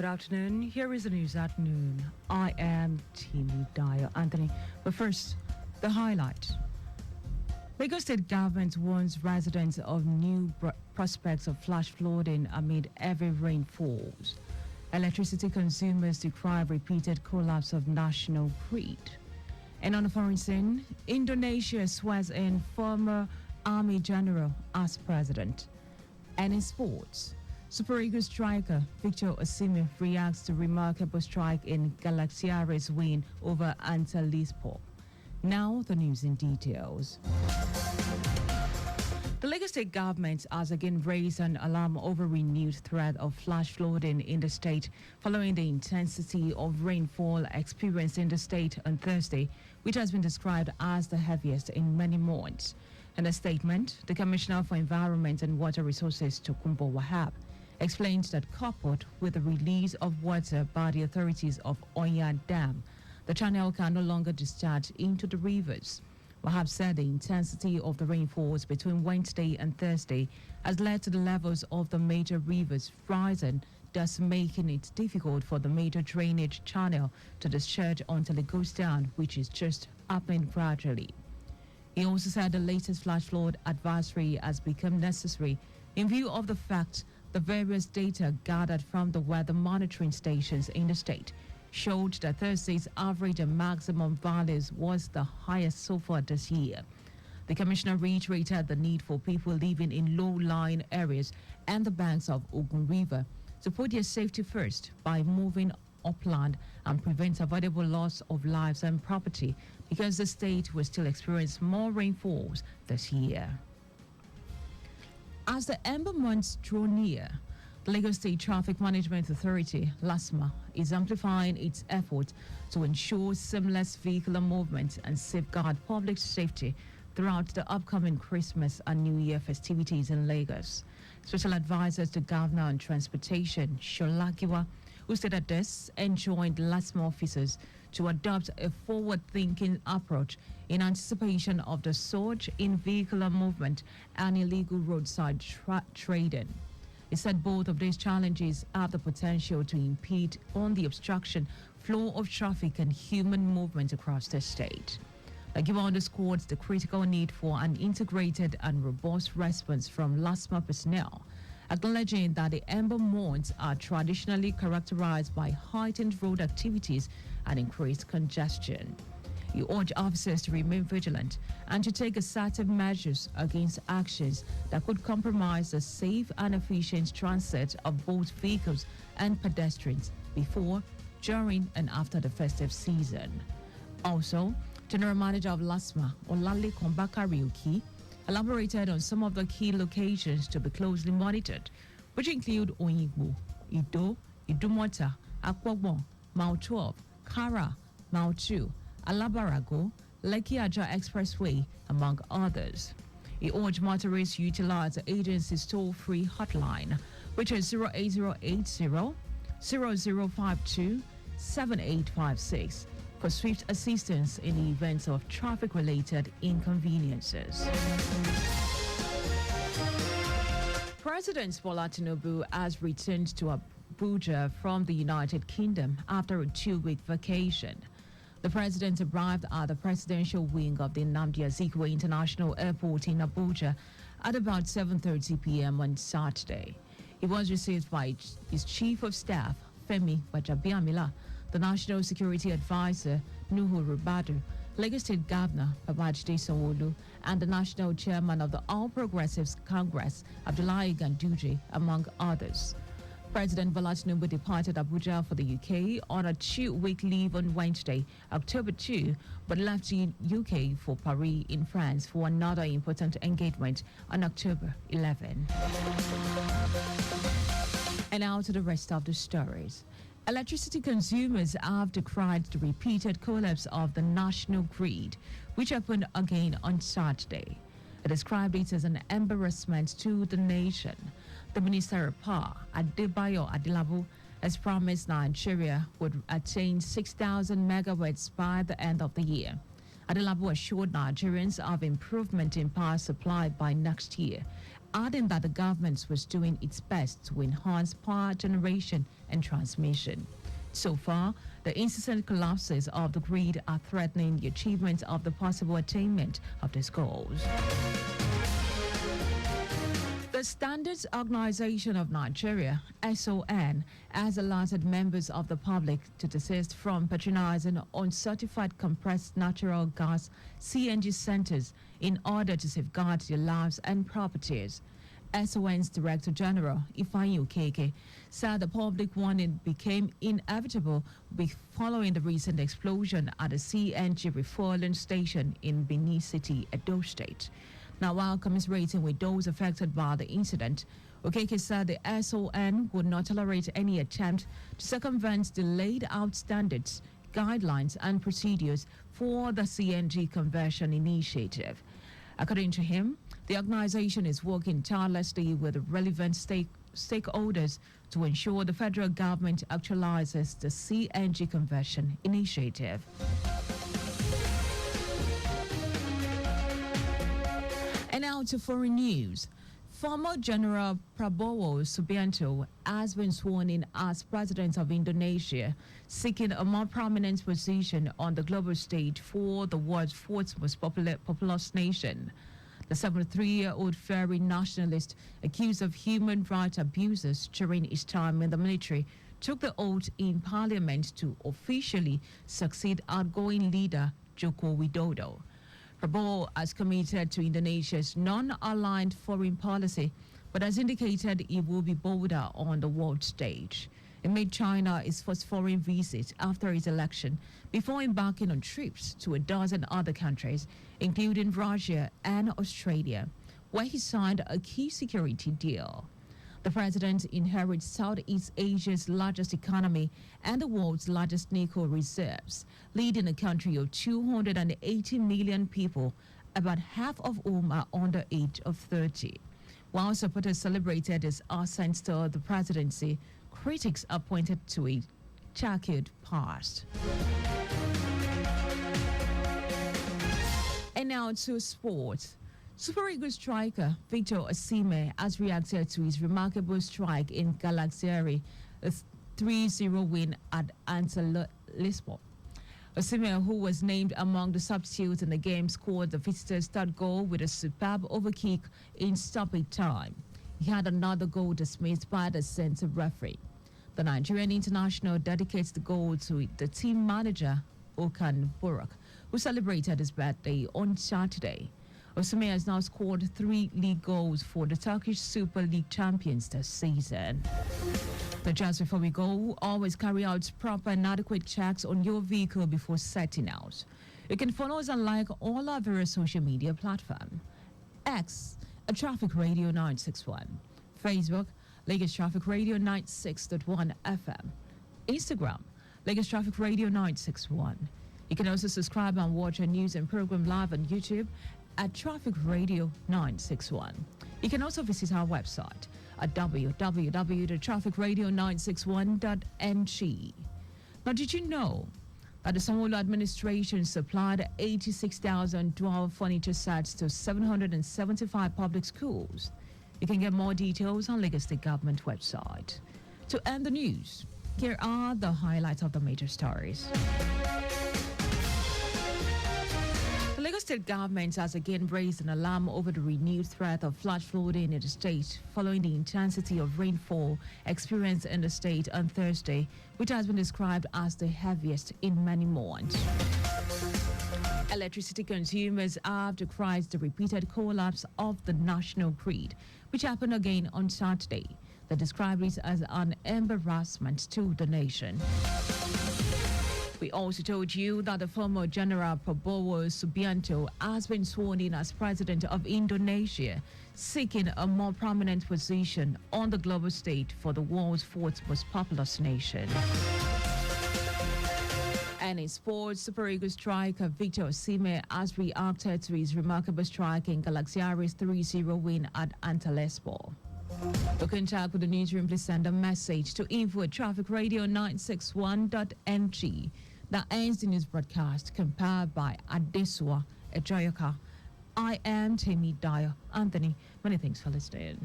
Good afternoon. Here is the news at noon. I am Timmy Dayo Anthony. But first, the highlight. Lagos State government warns residents of new prospects of flash flooding amid heavy rainfalls. Electricity consumers decry repeated collapse of national grid. And on the foreign scene, Indonesia swears in former Army General as president. And in sports, Super Eagles striker Victor Osimhen reacts to remarkable strike in Galaxiare's win over Antalyaspor. Now the news in details. The Lagos State government has again raised an alarm over renewed threat of flash flooding in the state following the intensity of rainfall experienced in the state on Thursday, which has been described as the heaviest in many months. In a statement, the Commissioner for Environment and Water Resources, Tokunbo Wahab, explained that coupled with the release of water by the authorities of Oya Dam, the channel can no longer discharge into the rivers. Wahab said the intensity of the rainfalls between Wednesday and Thursday has led to the levels of the major rivers rising, thus making it difficult for the major drainage channel to discharge until it goes down, which is just happening gradually. He also said the latest flash flood advisory has become necessary in view of the fact the various data gathered from the weather monitoring stations in the state showed that Thursday's average and maximum values was the highest so far this year. The commissioner reiterated the need for people living in low-lying areas and the banks of Ogun River to put their safety first by moving upland and prevent avoidable loss of lives and property because the state will still experience more rainfalls this year. As the Ember months draw near, the Lagos State Traffic Management Authority, LASMA, is amplifying its efforts to ensure seamless vehicular movement and safeguard public safety throughout the upcoming Christmas and New Year festivities in Lagos. Special Advisor to Governor on Transportation, Sholagiwa, who stated this, enjoined LASMA officers to adopt a forward-thinking approach in anticipation of the surge in vehicular movement and illegal roadside trading. He said both of these challenges have the potential to impede on the obstruction, flow of traffic and human movement across the state. Lagiwa underscored the critical need for an integrated and robust response from LASMA personnel, acknowledging that the Ember months are traditionally characterized by heightened road activities and increased congestion. He urged officers to remain vigilant and to take assertive measures against actions that could compromise the safe and efficient transit of both vehicles and pedestrians before, during, and after the festive season. Also, General Manager of LASMA, Olale Kombaka elaborated on some of the key locations to be closely monitored, which include Oyingbo, Ido, Idumota, Akpogbo, Mile 12, Kara, Mile 2, Alabarago, Lekki Aja Expressway, among others. He urged motorists to utilize the agency's toll-free hotline, which is 08080 0052 7856, for swift assistance in the event of traffic-related inconveniences. President Bola Tinubu has returned to Abuja from the United Kingdom after a 2-week vacation. The president arrived at the presidential wing of the Nnamdi Azikiwe International Airport in Abuja at about 7:30 p.m. on Saturday. He was received by his Chief of Staff, Femi Gbajabiamila, the National Security Advisor, Nuhu Rubadu, Lagos State Governor, Babajide Sanwo-Olu, and the National Chairman of the All Progressives Congress, Abdullahi Ganduje, among others. President Bola Tinubu departed Abuja for the UK on a 2-week leave on Wednesday, October 2, but left the UK for Paris in France for another important engagement on October 11. And now to the rest of the stories. Electricity consumers have decried the repeated collapse of the national grid, which happened again on Saturday. It described it as an embarrassment to the nation. The Minister of Power, Adebayo Adelabu, has promised Nigeria would attain 6,000 megawatts by the end of the year. Adelabu assured Nigerians of improvement in power supply by next year, adding that the government was doing its best to enhance power generation and transmission. So far, the incessant collapses of the grid are threatening the achievement of the possible attainment of these goals. The Standards Organization of Nigeria, SON, has alerted members of the public to desist from patronizing uncertified compressed natural gas CNG centers in order to safeguard their lives and properties. SON's Director General, Ifeanyi Okeke, said the public warning became inevitable following the recent explosion at a CNG refueling station in Benin City, Edo State. Now, while commiserating with those affected by the incident, Okeke said the SON would not tolerate any attempt to circumvent the laid out standards, guidelines, and procedures for the CNG conversion initiative. According to him, the organization is working tirelessly with the relevant stakeholders to ensure the federal government actualizes the CNG conversion initiative. And now to foreign news. Former General Prabowo Subianto has been sworn in as president of Indonesia, seeking a more prominent position on the global stage for the world's fourth most populous nation. The 73-year-old fiery nationalist, accused of human rights abuses during his time in the military, took the oath in parliament to officially succeed outgoing leader Joko Widodo. Prabowo has committed to Indonesia's non-aligned foreign policy, but has indicated he will be bolder on the world stage. He made China his first foreign visit after his election, before embarking on trips to a dozen other countries, including Russia and Australia, where he signed a key security deal. The president inherits Southeast Asia's largest economy and the world's largest nickel reserves, leading a country of 280 million people, about half of whom are under the age of 30. While supporters celebrated his ascent to the presidency, critics are pointed to a checkered past. And now to sports. Super Eagles striker Victor Osimhen has reacted to his remarkable strike in Galatasaray, a 3-0 win at Antalyaspor. Osimhen, who was named among the substitutes in the game, scored the visitors' third goal with a superb overkick in stoppage time. He had another goal dismissed by the centre referee. The Nigerian international dedicates the goal to the team manager, Okan Burak, who celebrated his birthday on Saturday. Osimhen has now scored 3 league goals for the Turkish Super League champions this season. But just before we go, always carry out proper and adequate checks on your vehicle before setting out. You can follow us and like all our various social media platforms. X, a Traffic Radio 961. Facebook, Lagos Traffic Radio 96.1 FM. Instagram, Lagos Traffic Radio 961. You can also subscribe and watch our news and program live on YouTube at Traffic Radio 961. You can also visit our website at www.trafficradio961.ng. Now, did you know that the Sanwo-Olu administration supplied 86,000 dual furniture sets to 775 public schools? You can get more details on Lagos State Government website. To end the news, here are the highlights of the major stories. The Lagos State government has again raised an alarm over the renewed threat of flash flooding in the state following the intensity of rainfall experienced in the state on Thursday, which has been described as the heaviest in many months. Electricity consumers have decried the repeated collapse of the national grid, which happened again on Saturday. They described it as an embarrassment to the nation. We also told you that the former General Prabowo Subianto has been sworn in as president of Indonesia, seeking a more prominent position on the global stage for the world's fourth most populous nation. And in sports, Super Eagles striker Victor Osimhen has reacted to his remarkable strike in Galaxia's 3-0 win at Antalyaspor. To contact with the newsroom, please send a message to info@trafficradio961.ng. That ends the news broadcast, compiled by Adesua Ejoyoka. I am Tammy Dayo. Anthony, many thanks for listening.